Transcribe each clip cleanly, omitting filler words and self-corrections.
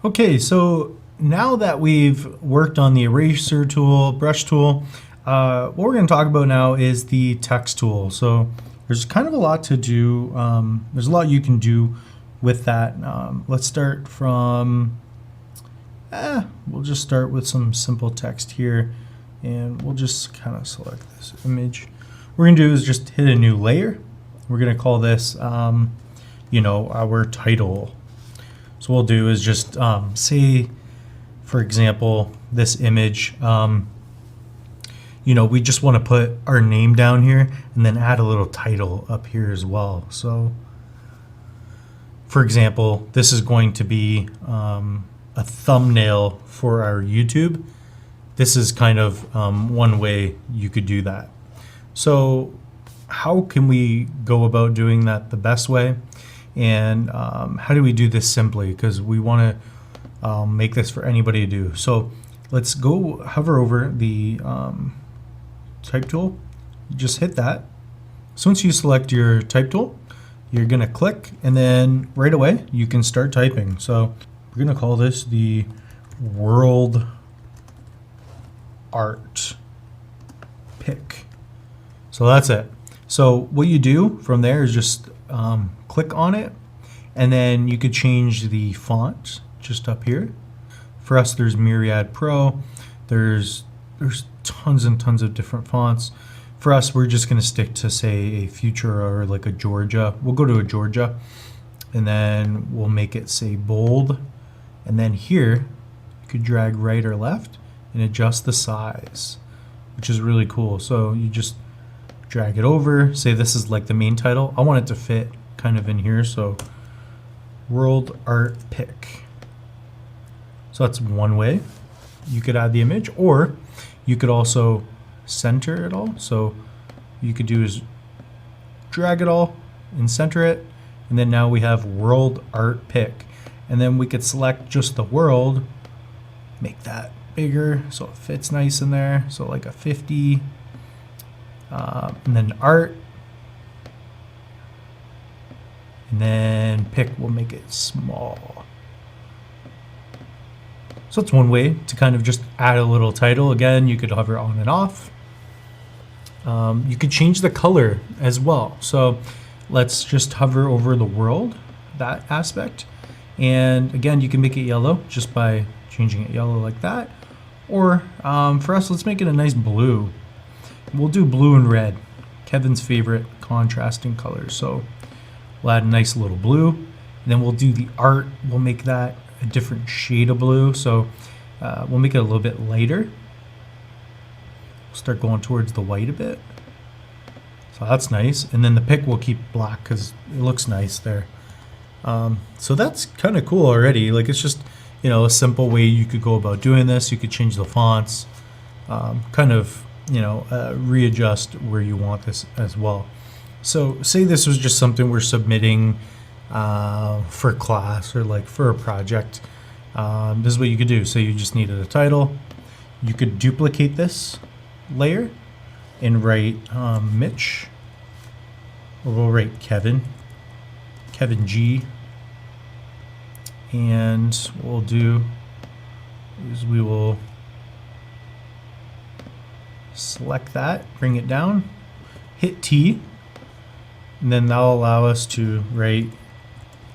Okay, so now that we've worked on the eraser tool, brush tool, what we're going to talk about now is the text tool. So there's kind of a lot to do. There's a lot you can do with that. Let's start from, we'll just start with some simple text here, and we'll just kind of select this image. What we're going to do is just hit a new layer. We're going to call this, our title. So what we'll do is just say, for example, this image, we just want to put our name down here and then add a little title up here as well. So for example, this is going to be a thumbnail for our YouTube. This is kind of one way you could do that. So how can we go about doing that the best way? And how do we do this simply? Because we want to make this for anybody to do. So let's go hover over the type tool. Just hit that. So once you select your type tool, you're going to click, and then right away you can start typing. So we're going to call this the world art pick. So that's it. So what you do from there is just click on it, and then you could change the font just up here. For us, there's Myriad Pro. There's tons and tons of different fonts. For us, we're just going to stick to, say, a Future or like a Georgia. We'll go to a Georgia, and then we'll make it, say, bold. And then here, you could drag right or left and adjust the size, which is really cool. So you just drag it over. Say this is like the main title. I want it to fit kind of in here, so world art pick. So that's one way you could add the image, or you could also center it all. So you could do is drag it all and center it, and then now we have world art pick. And then we could select just the world, make that bigger so it fits nice in there, so like a 50, and then art. And then pick, we'll make it small. So that's one way to kind of just add a little title. Again, you could hover on and off. You could change the color as well. So let's just hover over the world, that aspect. And again, you can make it yellow just by changing it yellow like that. Or for us, let's make it a nice blue. We'll do blue and red, Kevin's favorite contrasting colors. So we'll add a nice little blue, and then we'll do the art. We'll make that a different shade of blue. So we'll make it a little bit lighter. We'll start going towards the white a bit. So that's nice. And then the pick we'll keep black because it looks nice there. So that's kind of cool already. Like, it's just, a simple way you could go about doing this. You could change the fonts, readjust where you want this as well. So say this was just something we're submitting for class or like for a project. This is what you could do. So you just needed a title. You could duplicate this layer and write Mitch, or we'll write Kevin G. And what we'll do is we will select that, bring it down, hit T, and then that'll allow us to write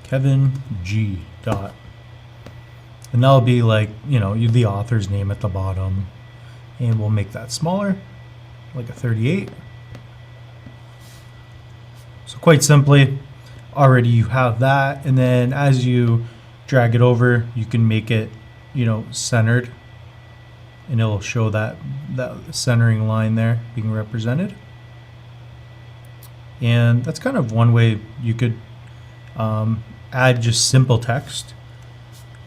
Kevin G. dot. And that'll be like, the author's name at the bottom. And we'll make that smaller, like a 38. So quite simply, already you have that. And then as you drag it over, you can make it, centered. And it'll show that centering line there being represented. And that's kind of one way you could add just simple text.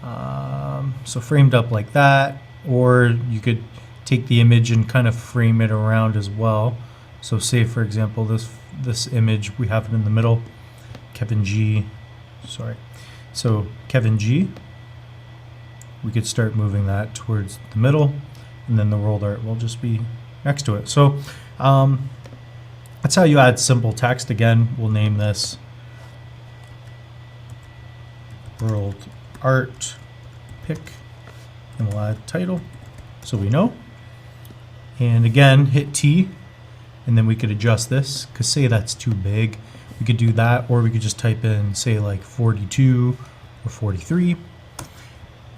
So framed up like that, or you could take the image and kind of frame it around as well. So say, for example, this image, we have it in the middle, Kevin G. So Kevin G. We could start moving that towards the middle, and then the world art will just be next to it. So that's how you add simple text. Again, we'll name this world art pick, and we'll add title so we know. And again, hit T, and then we could adjust this, because say that's too big. We could do that, or we could just type in, say, like 42 or 43,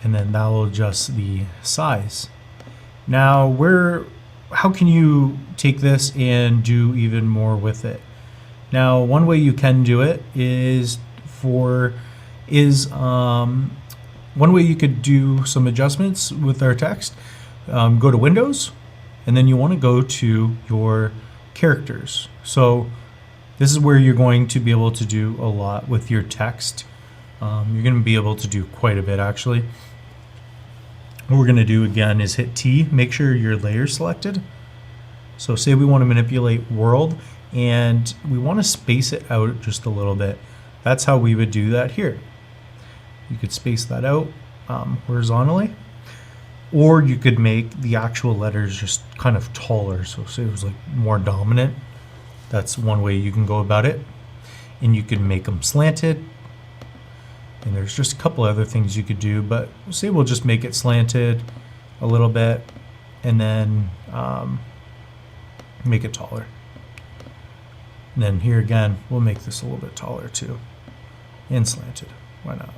and then that will adjust the size. Now, how can you take this and do even more with it? Now, one way you can do it is one way you could do some adjustments with our text. Go to Windows, and then you want to go to your characters. So this is where you're going to be able to do a lot with your text. You're going to be able to do quite a bit, actually. What we're going to do again is hit T, make sure your layer selected. So say we want to manipulate world, and we want to space it out just a little bit. That's how we would do that here. You could space that out horizontally, or you could make the actual letters just kind of taller. So say it was like more dominant. That's one way you can go about it. And you can make them slanted. And there's just a couple other things you could do, but say we'll just make it slanted a little bit, and then make it taller. And then here again, we'll make this a little bit taller too, and slanted. Why not?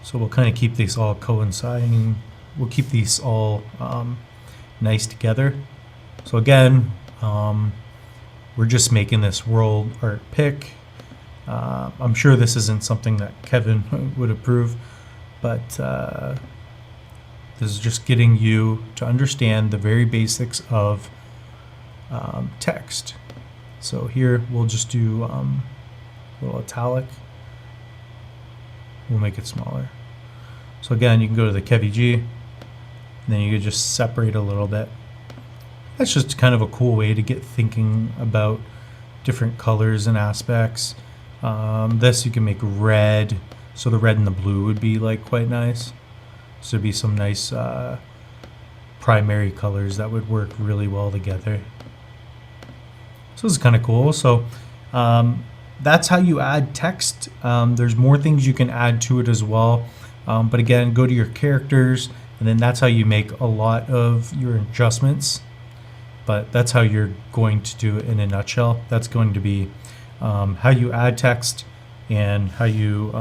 So we'll kind of keep these all coinciding. We'll keep these all nice together. So again, we're just making this world art pick. I'm sure this isn't something that Kevin would approve, but this is just getting you to understand the very basics of text. So here we'll just do a little italic. We'll make it smaller. So again, you can go to the KVG, and then you can just separate a little bit. That's just kind of a cool way to get thinking about different colors and aspects. This you can make red, so the red and the blue would be like quite nice. So there'd be some nice primary colors that would work really well together. So this is kind of cool. So that's how you add text. There's more things you can add to it as well. But again, go to your characters, and then that's how you make a lot of your adjustments. But that's how you're going to do it in a nutshell. That's going to be how you add text and how you,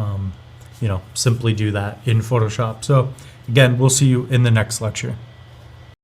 simply do that in Photoshop. So again, we'll see you in the next lecture.